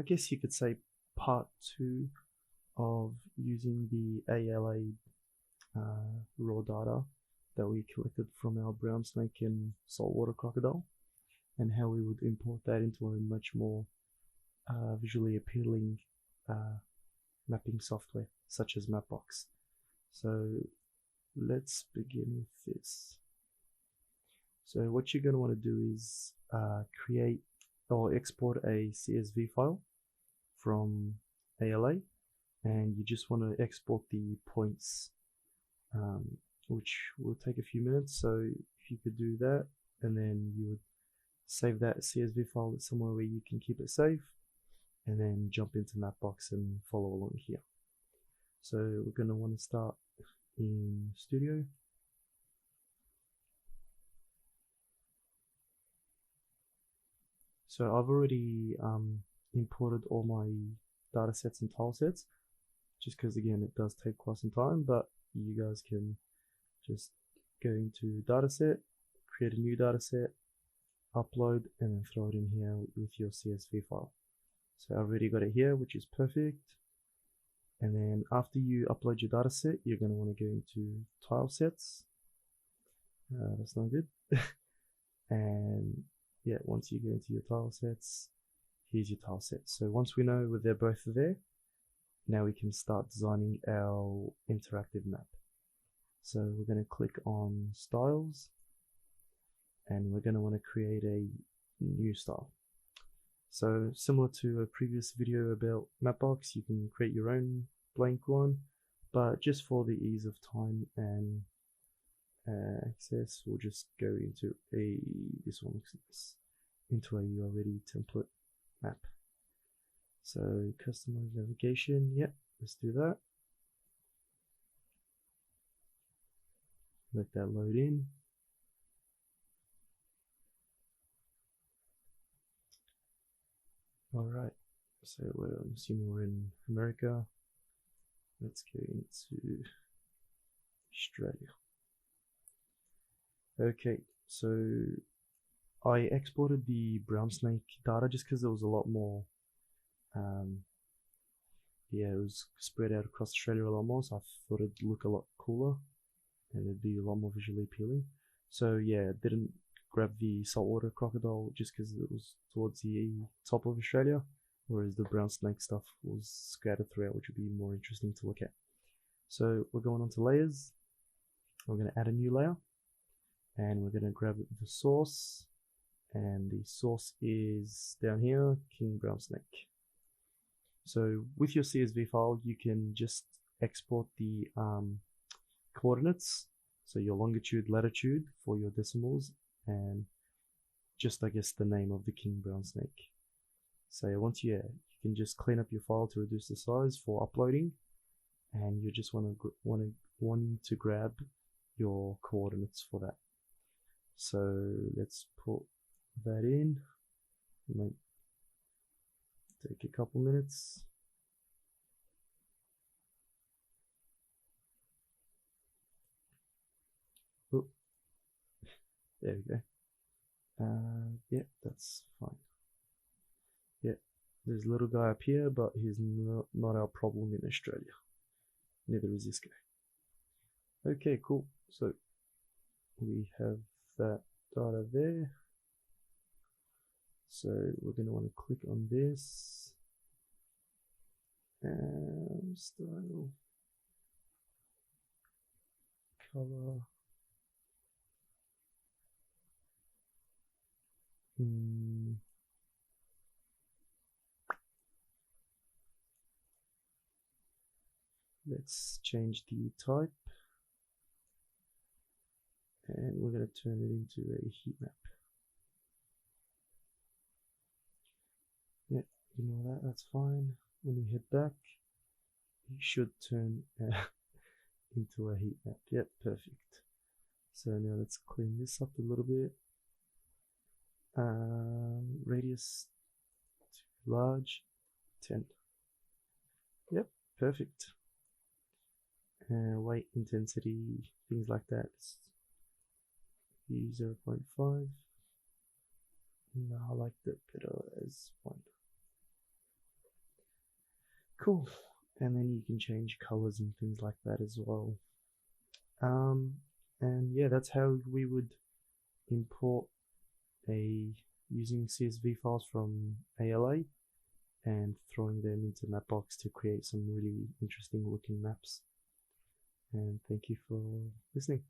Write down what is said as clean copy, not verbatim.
guess you could say part 2 of using the ALA raw data that we collected from our brown snake and saltwater crocodile, and how we would import that into a much more visually appealing mapping software such as Mapbox. So let's begin with this. So what you're going to want to do is create or export a CSV file from ALA, and you just want to export the points, which will take a few minutes. So if you could do that, and then you would save that CSV file somewhere where you can keep it safe, and then jump into Mapbox and follow along here. So we're going to want to start in Studio. So I've already imported all my data sets and tile sets, just because again it does take quite some time, but you guys can just go into dataset, create a new dataset, upload, and then throw it in here with your CSV file. So I've already got it here, which is perfect. And then after you upload your dataset, you're going to want to go into tile sets. That's not good. And yeah, once you go into your tile sets, here's your tile set. So once we know they're both there, now we can start designing our interactive map. So we're going to click on styles, and we're going to want to create a new style. So similar to a previous video about Mapbox, you can create your own blank one, but just for the ease of time and access, we'll just go into this one looks nice, into a already template map. So customize navigation, yep, let's do that. Let that load in. Alright, so I'm assuming we're in America. Let's go into Australia. Okay, so I exported the brown snake data just because there was a lot more, yeah, it was spread out across Australia a lot more, so I thought it'd look a lot cooler and it'd be a lot more visually appealing. So yeah, I didn't grab the saltwater crocodile just because it was towards the top of Australia, whereas the brown snake stuff was scattered throughout, which would be more interesting to look at. So we're going on to layers. We're going to add a new layer, and we're going to grab the source, and the source is down here, king brown snake. So with your CSV file, you can just export the coordinates, so your longitude, latitude for your decimals, and just I guess the name of the king brown snake. So once you can just clean up your file to reduce the size for uploading, and you just wanting to grab your coordinates for that. So let's put that in. It might take a couple minutes. Oh, there we go. Yeah, that's fine. Yeah, there's a little guy up here, but he's not our problem in Australia. Neither is this guy. Okay, cool. So we have that data there. So we're going to want to click on this and style, color. Let's change the type, and we're going to turn it into a heat map. Yeah, ignore that, that's fine. When we head back, it should turn into a heat map. Yep, perfect. So now let's clean this up a little bit. Radius too large, 10. Yep, perfect. Weight, intensity, things like that. Be 0.5. No, I like that better as 1. Cool. And then you can change colors and things like that as well. Um, and yeah, that's how we would import a using CSV files from ALA and throwing them into Mapbox to create some really interesting looking maps. And thank you for listening.